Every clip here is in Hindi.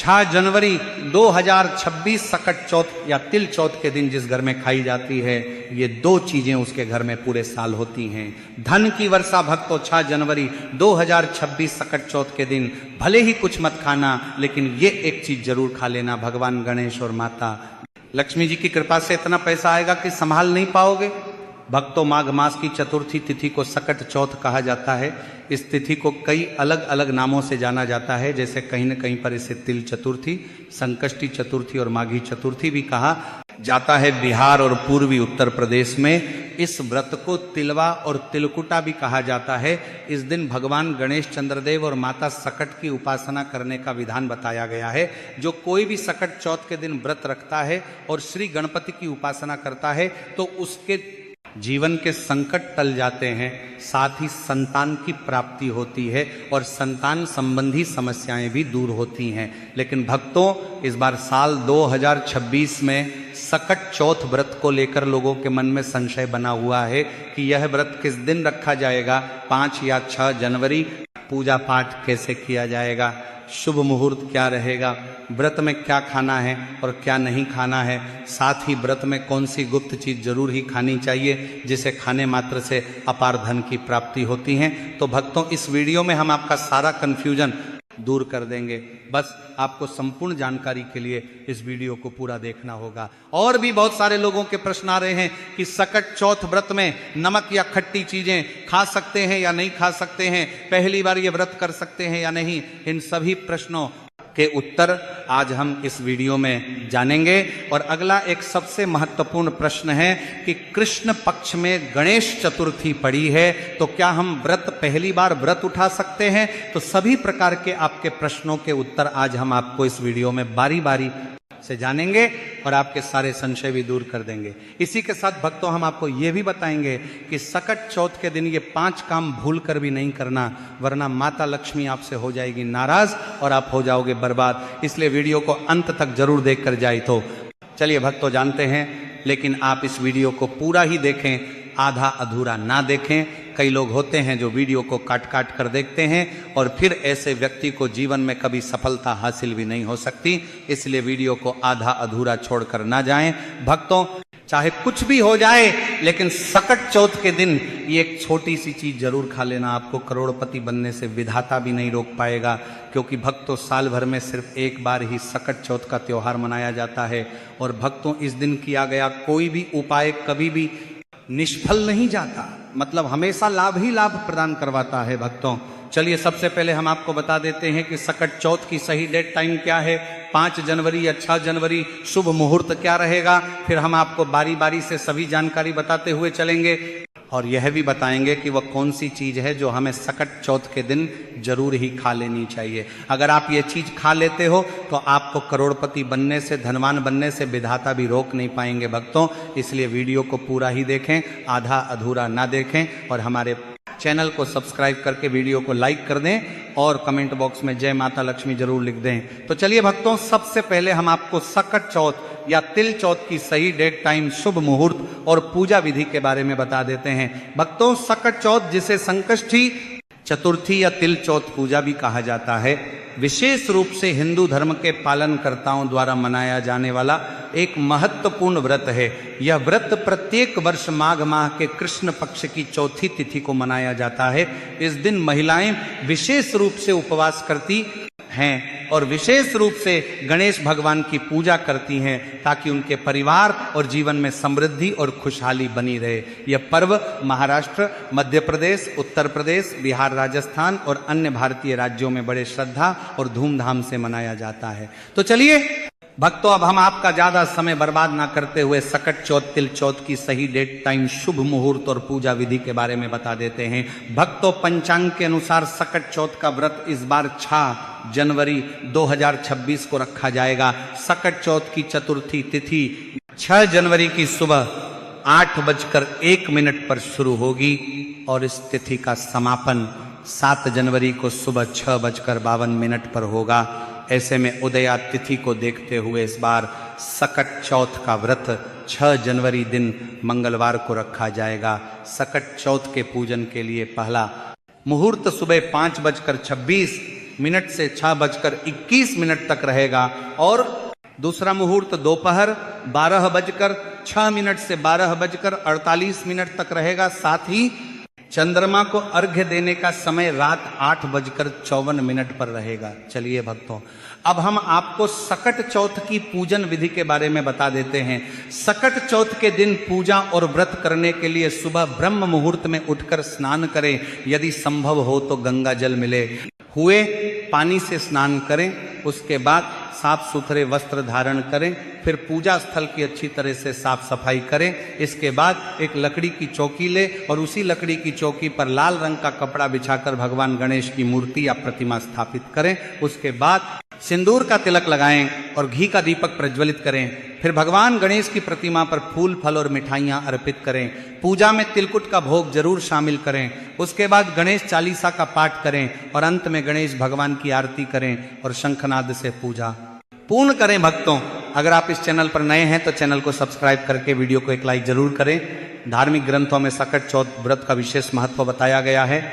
6 जनवरी 2026 सकट चौथ या तिल चौथ के दिन जिस घर में खाई जाती है, ये 2 चीजें उसके घर में पूरे साल होती हैं। धन की वर्षा भक्तों 6 जनवरी 2026 सकट चौथ के दिन भले ही कुछ मत खाना, लेकिन ये एक चीज जरूर खा लेना, भगवान गणेश और माता लक्ष्मी जी की कृपा से इतना पैसा आएगा कि संभाल नहीं पाओगे। भक्तों, माघ मास की चतुर्थी तिथि को सकट चौथ कहा जाता है। इस तिथि को कई अलग अलग नामों से जाना जाता है, जैसे कहीं न कहीं पर इसे तिल चतुर्थी, संकष्टी चतुर्थी और माघी चतुर्थी भी कहा जाता है। बिहार और पूर्वी उत्तर प्रदेश में इस व्रत को तिलवा और तिलकुटा भी कहा जाता है। इस दिन भगवान गणेश चंद्रदेव और माता सकट की उपासना करने का विधान बताया गया है। जो कोई भी सकट चौथ के दिन व्रत रखता है और श्री गणपति की उपासना करता है तो उसके जीवन के संकट टल जाते हैं, साथ ही संतान की प्राप्ति होती है और संतान संबंधी समस्याएं भी दूर होती हैं। लेकिन भक्तों, इस बार साल 2026 में सकट चौथ व्रत को लेकर लोगों के मन में संशय बना हुआ है कि यह व्रत किस दिन रखा जाएगा, 5 या 6 जनवरी। पूजा पाठ कैसे किया जाएगा, शुभ मुहूर्त क्या रहेगा, व्रत में क्या खाना है और क्या नहीं खाना है, साथ ही व्रत में कौन सी गुप्त चीज जरूर ही खानी चाहिए जिसे खाने मात्र से अपार धन की प्राप्ति होती है। तो भक्तों, इस वीडियो में हम आपका सारा कंफ्यूजन दूर कर देंगे। बस आपको संपूर्ण जानकारी के लिए इस वीडियो को पूरा देखना होगा। और भी बहुत सारे लोगों के प्रश्न आ रहे हैं कि सकट चौथ व्रत में नमक या खट्टी चीजें खा सकते हैं या नहीं खा सकते हैं, पहली बार ये व्रत कर सकते हैं या नहीं। इन सभी प्रश्नों के उत्तर आज हम इस वीडियो में जानेंगे। और अगला एक सबसे महत्वपूर्ण प्रश्न है कि कृष्ण पक्ष में गणेश चतुर्थी पड़ी है तो क्या हम व्रत पहली बार व्रत उठा सकते हैं। तो सभी प्रकार के आपके प्रश्नों के उत्तर आज हम आपको इस वीडियो में बारी बारी से जानेंगे और आपके सारे संशय भी दूर कर देंगे। इसी के साथ भक्तों, हम आपको यह भी बताएंगे कि सकट चौथ के दिन ये 5 काम भूल कर भी नहीं करना, वरना माता लक्ष्मी आपसे हो जाएगी नाराज और आप हो जाओगे बर्बाद। इसलिए वीडियो को अंत तक जरूर देख कर जाए। तो चलिए भक्तों, जानते हैं, लेकिन आप इस वीडियो को पूरा ही देखें, आधा अधूरा ना देखें। कई लोग होते हैं जो वीडियो को काट काट कर देखते हैं और फिर ऐसे व्यक्ति को जीवन में कभी सफलता हासिल भी नहीं हो सकती। इसलिए वीडियो को आधा अधूरा छोड़कर ना जाएं। भक्तों, चाहे कुछ भी हो जाए, लेकिन सकट चौथ के दिन ये एक छोटी सी चीज जरूर खा लेना। आपको करोड़पति बनने से विधाता भी नहीं रोक पाएगा, क्योंकि भक्तों, साल भर में सिर्फ एक बार ही सकट चौथ का त्योहार मनाया जाता है। और भक्तों, इस दिन किया गया कोई भी उपाय कभी भी निष्फल नहीं जाता, मतलब हमेशा लाभ ही लाभ प्रदान करवाता है। भक्तों, चलिए सबसे पहले हम आपको बता देते हैं कि सकट चौथ की सही डेट टाइम क्या है, 5 जनवरी या 6 जनवरी, शुभ मुहूर्त क्या रहेगा। फिर हम आपको बारी बारी से सभी जानकारी बताते हुए चलेंगे और यह भी बताएंगे कि वह कौन सी चीज है जो हमें सकट चौथ के दिन जरूर ही खा लेनी चाहिए। अगर आप ये चीज खा लेते हो तो आपको करोड़पति बनने से, धनवान बनने से विधाता भी रोक नहीं पाएंगे भक्तों। इसलिए वीडियो को पूरा ही देखें, आधा अधूरा ना देखें और हमारे चैनल को सब्सक्राइब करके वीडियो को लाइक कर दें और कमेंट बॉक्स में जय माता लक्ष्मी जरूर लिख दें। तो चलिए भक्तों, सबसे पहले हम आपको सकट चौथ या तिल चौथ की सही डेट टाइम, शुभ मुहूर्त और पूजा विधि के बारे में बता देते हैं। भक्तों, सकट चौथ, जिसे संकष्टी चतुर्थी या तिल चौथ पूजा भी कहा जाता है, विशेष रूप से हिंदू धर्म के पालनकर्ताओं द्वारा मनाया जाने वाला एक महत्वपूर्ण व्रत है। यह व्रत प्रत्येक वर्ष माघ माह के कृष्ण पक्ष की चौथी तिथि को मनाया जाता है। इस दिन महिलाएं विशेष रूप से उपवास करती हैं और विशेष रूप से गणेश भगवान की पूजा करती हैं, ताकि उनके परिवार और जीवन में समृद्धि और खुशहाली बनी रहे। यह पर्व महाराष्ट्र, मध्य प्रदेश, उत्तर प्रदेश, बिहार, राजस्थान और अन्य भारतीय राज्यों में बड़े श्रद्धा और धूमधाम से मनाया जाता है। तो चलिए भक्तों, अब हम आपका ज्यादा समय बर्बाद ना करते हुए सकट चौथ, तिल चौथ की सही डेट टाइम, शुभ मुहूर्त और पूजा विधि के बारे में बता देते हैं। भक्तों, पंचांग के अनुसार सकट चौथ का व्रत इस बार 6 जनवरी 2026 को रखा जाएगा। सकट चौथ की चतुर्थी तिथि 6 जनवरी की सुबह 8:01 पर शुरू होगी और इस तिथि का समापन 7 जनवरी को सुबह 6:52 पर होगा। ऐसे में उदया तिथि को देखते हुए इस बार सकट चौथ का व्रत 6 जनवरी दिन मंगलवार को रखा जाएगा। सकट चौथ के पूजन के लिए पहला मुहूर्त सुबह 5:26 मिनट से 6:21 तक रहेगा और दूसरा मुहूर्त दोपहर 12:06 से 12:48 तक रहेगा। साथ ही चंद्रमा को अर्घ्य देने का समय रात 8:54 पर रहेगा। चलिए भक्तों, अब हम आपको सकट चौथ की पूजन विधि के बारे में बता देते हैं। सकट चौथ के दिन पूजा और व्रत करने के लिए सुबह ब्रह्म मुहूर्त में उठकर स्नान करें। यदि संभव हो तो गंगा जल मिले हुए पानी से स्नान करें। उसके बाद साफ सुथरे वस्त्र धारण करें। फिर पूजा स्थल की अच्छी तरह से साफ सफाई करें। इसके बाद एक लकड़ी की चौकी ले और उसी लकड़ी की चौकी पर लाल रंग का कपड़ा बिछाकर भगवान गणेश की मूर्ति या प्रतिमा स्थापित करें। उसके बाद सिंदूर का तिलक लगाएं और घी का दीपक प्रज्वलित करें। फिर भगवान गणेश की प्रतिमा पर फूल फल और मिठाइयां अर्पित करें। पूजा में तिलकुट का भोग जरूर शामिल करें। उसके बाद गणेश चालीसा का पाठ करें और अंत में गणेश भगवान की आरती करें और शंखनाद से पूजा पूर्ण करें। भक्तों, अगर आप इस चैनल पर नए हैं तो चैनल को सब्सक्राइब करके वीडियो को एक लाइक जरूर करें। धार्मिक ग्रंथों में सकट चौथ व्रत का विशेष महत्व बताया गया है।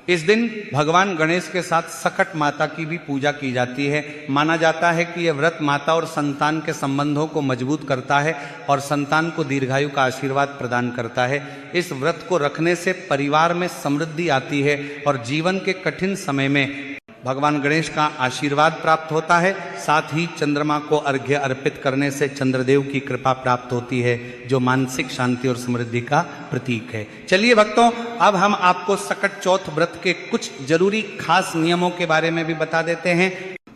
इस दिन भगवान गणेश के साथ सकट माता की भी पूजा की जाती है। माना जाता है कि यह व्रत माता और संतान के संबंधों को मजबूत करता है और संतान को दीर्घायु का आशीर्वाद प्रदान करता है। इस व्रत को रखने से परिवार में समृद्धि आती है और जीवन के कठिन समय में भगवान गणेश का आशीर्वाद प्राप्त होता है। साथ ही चंद्रमा को अर्घ्य अर्पित करने से चंद्रदेव की कृपा प्राप्त होती है, जो मानसिक शांति और समृद्धि का प्रतीक है। चलिए भक्तों, अब हम आपको सकट चौथ व्रत के कुछ जरूरी खास नियमों के बारे में भी बता देते हैं।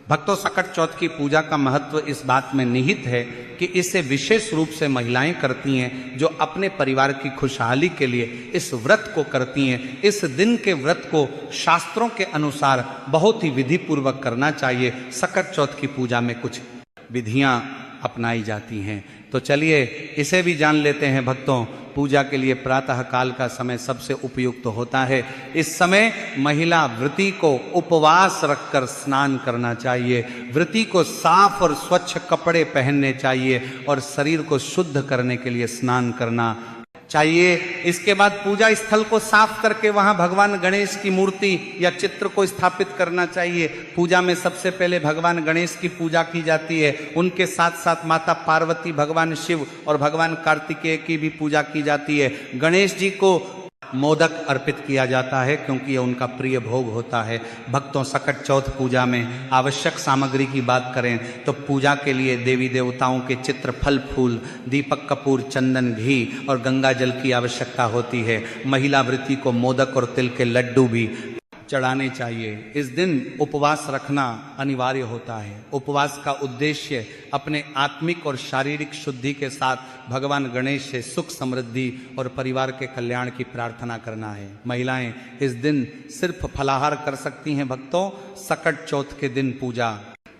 भक्तों, सकट चौथ की पूजा का महत्व इस बात में निहित है कि इसे विशेष रूप से महिलाएं करती हैं, जो अपने परिवार की खुशहाली के लिए इस व्रत को करती हैं। इस दिन के व्रत को शास्त्रों के अनुसार बहुत ही विधि पूर्वक करना चाहिए। सकट चौथ की पूजा में कुछ विधियां अपनाई जाती हैं, तो चलिए इसे भी जान लेते हैं। भक्तों, पूजा के लिए प्रातः काल का समय सबसे उपयुक्त होता है। इस समय महिला व्रती को उपवास रखकर स्नान करना चाहिए। व्रती को साफ और स्वच्छ कपड़े पहनने चाहिए और शरीर को शुद्ध करने के लिए स्नान करना चाहिए। इसके बाद पूजा स्थल को साफ करके वहां भगवान गणेश की मूर्ति या चित्र को स्थापित करना चाहिए। पूजा में सबसे पहले भगवान गणेश की पूजा की जाती है। उनके साथ साथ माता पार्वती, भगवान शिव और भगवान कार्तिकेय की भी पूजा की जाती है। गणेश जी को मोदक अर्पित किया जाता है क्योंकि यह उनका प्रिय भोग होता है। भक्तों, सकट चौथ पूजा में आवश्यक सामग्री की बात करें तो पूजा के लिए देवी देवताओं के चित्र, फल फूल, दीपक कपूर, चंदन, घी और गंगा जल की आवश्यकता होती है। महिला व्रती को मोदक और तिल के लड्डू भी चढ़ाने चाहिए। इस दिन उपवास रखना अनिवार्य होता है। उपवास का उद्देश्य अपने आत्मिक और शारीरिक शुद्धि के साथ भगवान गणेश से सुख, समृद्धि और परिवार के कल्याण की प्रार्थना करना है। महिलाएं इस दिन सिर्फ फलाहार कर सकती हैं। भक्तों, सकट चौथ के दिन पूजा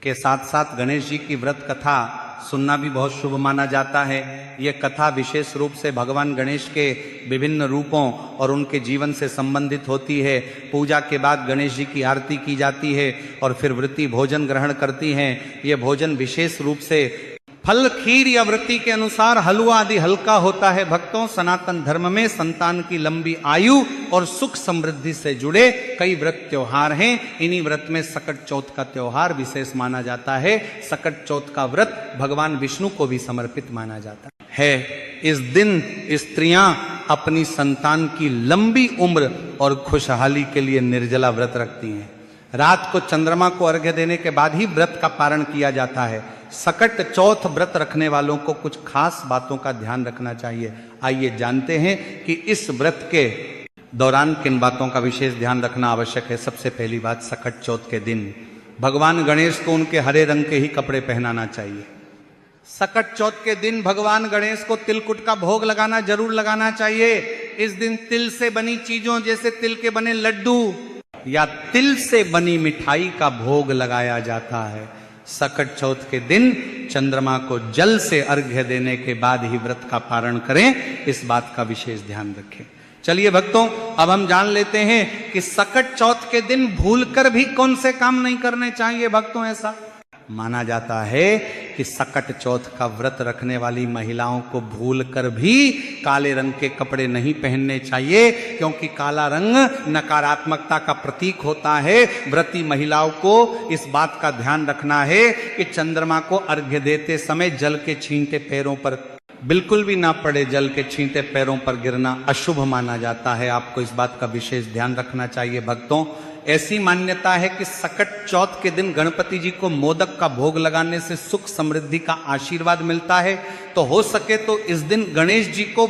के साथ साथ गणेश जी की व्रत कथा सुनना भी बहुत शुभ माना जाता है। यह कथा विशेष रूप से भगवान गणेश के विभिन्न रूपों और उनके जीवन से संबंधित होती है। पूजा के बाद गणेश जी की आरती की जाती है और फिर व्रती भोजन ग्रहण करती हैं। यह भोजन विशेष रूप से फल, खीर या व्रती के अनुसार हलवा आदि हल्का होता है। भक्तों, सनातन धर्म में संतान की लंबी आयु और सुख समृद्धि से जुड़े कई व्रत त्योहार हैं। इन्हीं व्रत में सकट चौथ का त्योहार विशेष माना जाता है। सकट चौथ का व्रत भगवान विष्णु को भी समर्पित माना जाता है। इस दिन स्त्रियां अपनी संतान की लंबी उम्र और खुशहाली के लिए निर्जला व्रत रखती हैं। रात को चंद्रमा को अर्घ्य देने के बाद ही व्रत का पारण किया जाता है। सकट चौथ व्रत रखने वालों को कुछ खास बातों का ध्यान रखना चाहिए। आइए जानते हैं कि इस व्रत के दौरान किन बातों का विशेष ध्यान रखना आवश्यक है। सबसे पहली बात, सकट चौथ के दिन भगवान गणेश को उनके हरे रंग के ही कपड़े पहनाना चाहिए। सकट चौथ के दिन भगवान गणेश को तिलकुट का भोग लगाना जरूर लगाना चाहिए। इस दिन तिल से बनी चीजों जैसे तिल के बने लड्डू या तिल से बनी मिठाई का भोग लगाया जाता है। सकट चौथ के दिन चंद्रमा को जल से अर्घ्य देने के बाद ही व्रत का पारण करें, इस बात का विशेष ध्यान रखें। चलिए भक्तों, अब हम जान लेते हैं कि सकट चौथ के दिन भूलकर भी कौन से काम नहीं करने चाहिए। भक्तों, ऐसा माना जाता है कि सकट चौथ का व्रत रखने वाली महिलाओं को भूलकर भी काले रंग के कपड़े नहीं पहनने चाहिए, क्योंकि काला रंग नकारात्मकता का प्रतीक होता है। व्रती महिलाओं को इस बात का ध्यान रखना है कि चंद्रमा को अर्घ्य देते समय जल के छींटे पैरों पर बिल्कुल भी ना पड़े। जल के छींटे पैरों पर गिरना अशुभ माना जाता है। आपको इस बात का विशेष ध्यान रखना चाहिए भक्तों। ऐसी मान्यता है कि सकट चौथ के दिन गणपति जी को मोदक का भोग लगाने से सुख समृद्धि का आशीर्वाद मिलता है। तो हो सके तो इस दिन गणेश जी को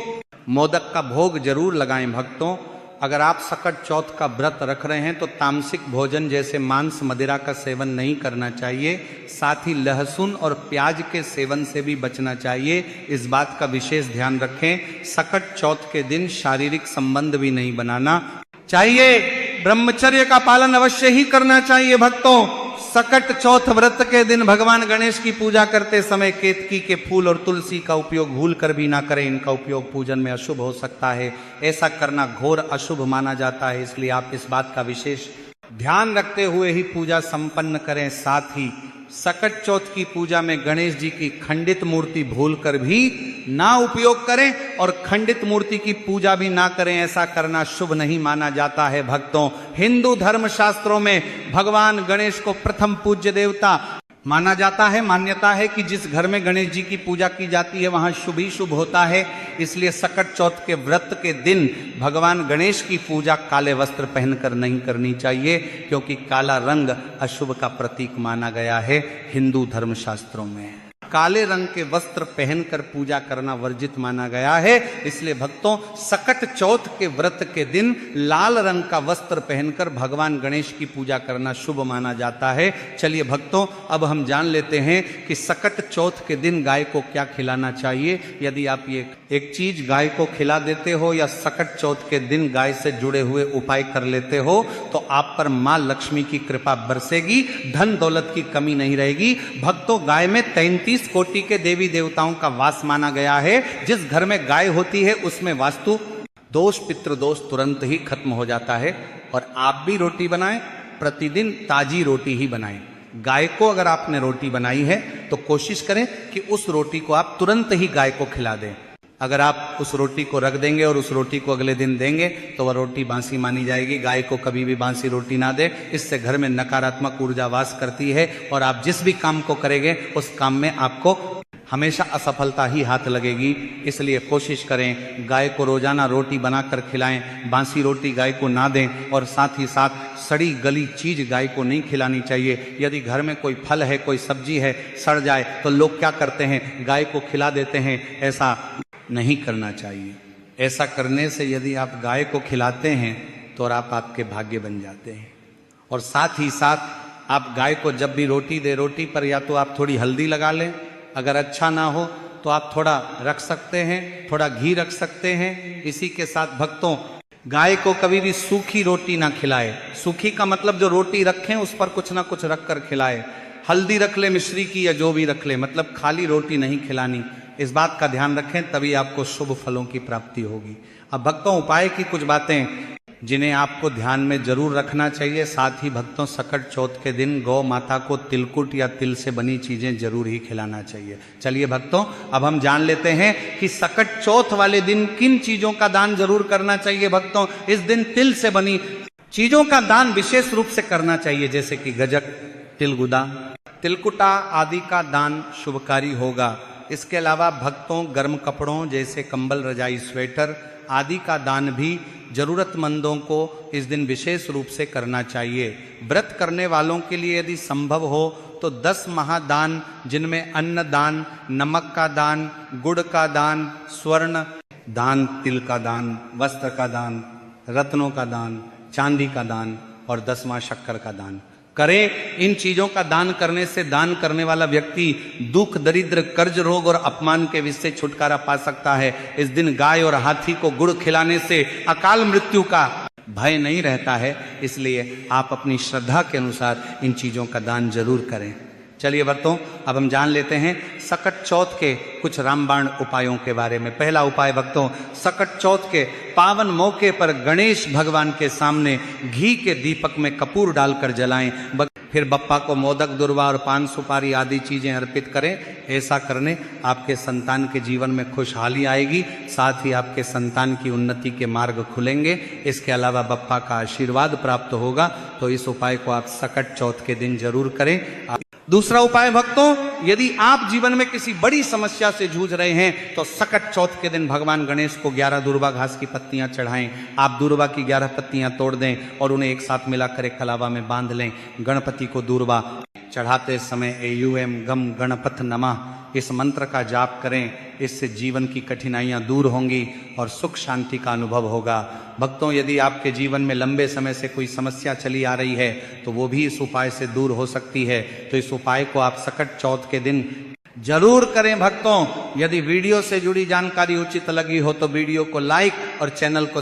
मोदक का भोग जरूर लगाएं भक्तों। अगर आप सकट चौथ का व्रत रख रहे हैं तो तामसिक भोजन जैसे मांस मदिरा का सेवन नहीं करना चाहिए। साथ ही लहसुन और प्याज के सेवन से भी बचना चाहिए। इस बात का विशेष ध्यान रखें। सकट चौथ के दिन शारीरिक संबंध भी नहीं बनाना चाहिए। ब्रह्मचर्य का पालन अवश्य ही करना चाहिए भक्तों। सकट चौथ व्रत के दिन भगवान गणेश की पूजा करते समय केतकी के फूल और तुलसी का उपयोग भूल कर भी ना करें। इनका उपयोग पूजन में अशुभ हो सकता है। ऐसा करना घोर अशुभ माना जाता है, इसलिए आप इस बात का विशेष ध्यान रखते हुए ही पूजा संपन्न करें। साथ ही सकट चौथ की पूजा में गणेश जी की खंडित मूर्ति भूलकर भी ना उपयोग करें और खंडित मूर्ति की पूजा भी ना करें। ऐसा करना शुभ नहीं माना जाता है भक्तों। हिंदू धर्म शास्त्रों में भगवान गणेश को प्रथम पूज्य देवता माना जाता है। मान्यता है कि जिस घर में गणेश जी की पूजा की जाती है वहां शुभ ही शुभ होता है। इसलिए सकट चौथ के व्रत के दिन भगवान गणेश की पूजा काले वस्त्र पहनकर नहीं करनी चाहिए, क्योंकि काला रंग अशुभ का प्रतीक माना गया है हिंदू धर्मशास्त्रों में। काले रंग के वस्त्र पहनकर पूजा करना वर्जित माना गया है। इसलिए भक्तों सकट चौथ के व्रत के दिन लाल रंग का वस्त्र पहनकर भगवान गणेश की पूजा करना शुभ माना जाता है। चलिए भक्तों, अब हम जान लेते हैं कि सकट चौथ के दिन गाय को क्या खिलाना चाहिए। यदि आप ये एक चीज गाय को खिला देते हो या सकट चौथ के दिन गाय से जुड़े हुए उपाय कर लेते हो तो आप पर मां लक्ष्मी की कृपा बरसेगी, धन दौलत की कमी नहीं रहेगी। भक्तों, गाय में 33 कोटि के देवी देवताओं का वास माना गया है। जिस घर में गाय होती है उसमें वास्तु दोष पितृदोष तुरंत ही खत्म हो जाता है। और आप भी रोटी बनाएं, प्रतिदिन ताजी रोटी ही बनाएं। गाय को अगर आपने रोटी बनाई है तो कोशिश करें कि उस रोटी को आप तुरंत ही गाय को खिला दें। अगर आप उस रोटी को रख देंगे और उस रोटी को अगले दिन देंगे तो वह रोटी बासी मानी जाएगी। गाय को कभी भी बासी रोटी ना दे, इससे घर में नकारात्मक ऊर्जा वास करती है और आप जिस भी काम को करेंगे उस काम में आपको हमेशा असफलता ही हाथ लगेगी। इसलिए कोशिश करें गाय को रोजाना रोटी बनाकर खिलाएं, बासी रोटी गाय को ना दें और साथ ही साथ सड़ी गली चीज गाय को नहीं खिलानी चाहिए। यदि घर में कोई फल है, कोई सब्जी है, सड़ जाए तो लोग क्या करते हैं, गाय को खिला देते हैं। ऐसा नहीं करना चाहिए। ऐसा करने से यदि आप गाय को खिलाते हैं तो आप आपके भाग्य बन जाते हैं। और साथ ही साथ आप गाय को जब भी रोटी दे, रोटी पर या तो आप थोड़ी हल्दी लगा लें, अगर अच्छा ना हो तो आप थोड़ा रख सकते हैं, थोड़ा घी रख सकते हैं। इसी के साथ भक्तों, गाय को कभी भी सूखी रोटी ना खिलाए। सूखी का मतलब जो रोटी रखें उस पर कुछ ना कुछ रख कर खिलाए। हल्दी रख ले मिश्री की या जो भी रख ले, मतलब खाली रोटी नहीं खिलानी। इस बात का ध्यान रखें, तभी आपको शुभ फलों की प्राप्ति होगी। अब भक्तों, उपाय की कुछ बातें जिन्हें आपको ध्यान में जरूर रखना चाहिए। साथ ही भक्तों, सकट चौथ के दिन गौ माता को तिलकुट या तिल से बनी चीजें जरूर ही खिलाना चाहिए। चलिए भक्तों, अब हम जान लेते हैं कि सकट चौथ वाले दिन किन चीजों का दान जरूर करना चाहिए। भक्तों, इस दिन तिल से बनी चीजों का दान विशेष रूप से करना चाहिए, जैसे कि गजक, तिलगुदा, तिलकुटा आदि का दान शुभकारी होगा। इसके अलावा भक्तों, गर्म कपड़ों जैसे कंबल, रजाई, स्वेटर आदि का दान भी जरूरतमंदों को इस दिन विशेष रूप से करना चाहिए। व्रत करने वालों के लिए यदि संभव हो तो 10 महादान, जिनमें अन्न दान, नमक का दान, गुड़ का दान, स्वर्ण दान, तिल का दान, वस्त्र का दान, रत्नों का दान, चांदी का दान और 10वां शक्कर का दान करें। इन चीजों का दान करने से दान करने वाला व्यक्ति दुख, दरिद्र, कर्ज, रोग और अपमान के विष से छुटकारा पा सकता है। इस दिन गाय और हाथी को गुड़ खिलाने से अकाल मृत्यु का भय नहीं रहता है। इसलिए आप अपनी श्रद्धा के अनुसार इन चीजों का दान जरूर करें। चलिए भक्तों, अब हम जान लेते हैं सकट चौथ के कुछ रामबाण उपायों के बारे में। पहला उपाय भक्तों, सकट चौथ के पावन मौके पर गणेश भगवान के सामने घी के दीपक में कपूर डालकर जलाएं। फिर बप्पा को मोदक, दुर्वा और पान सुपारी आदि चीजें अर्पित करें। ऐसा करने आपके संतान के जीवन में खुशहाली आएगी, साथ ही आपके संतान की उन्नति के मार्ग खुलेंगे। इसके अलावा बप्पा का आशीर्वाद प्राप्त होगा। तो इस उपाय को आप सकट चौथ के दिन जरूर करें। दूसरा उपाय भक्तों, यदि आप जीवन में किसी बड़ी समस्या से जूझ रहे हैं तो सकट चौथ के दिन भगवान गणेश को 11 दूर्वा घास की पत्तियां चढ़ाएं। आप दूर्वा की 11 पत्तियां तोड़ दें और उन्हें एक साथ मिलाकर एक कलावा में बांध लें। गणपति को दूर्वा चढ़ाते समय एयूएम गम गणपत नमः इस मंत्र का जाप करें। इससे जीवन की कठिनाइयां दूर होंगी और सुख शांति का अनुभव होगा। भक्तों, यदि आपके जीवन में लंबे समय से कोई समस्या चली आ रही है तो वो भी इस उपाय से दूर हो सकती है। तो इस उपाय को आप सकट चौथ के दिन जरूर करें। भक्तों, यदि वीडियो से जुड़ी जानकारी उचित लगी हो तो वीडियो को लाइक और चैनल को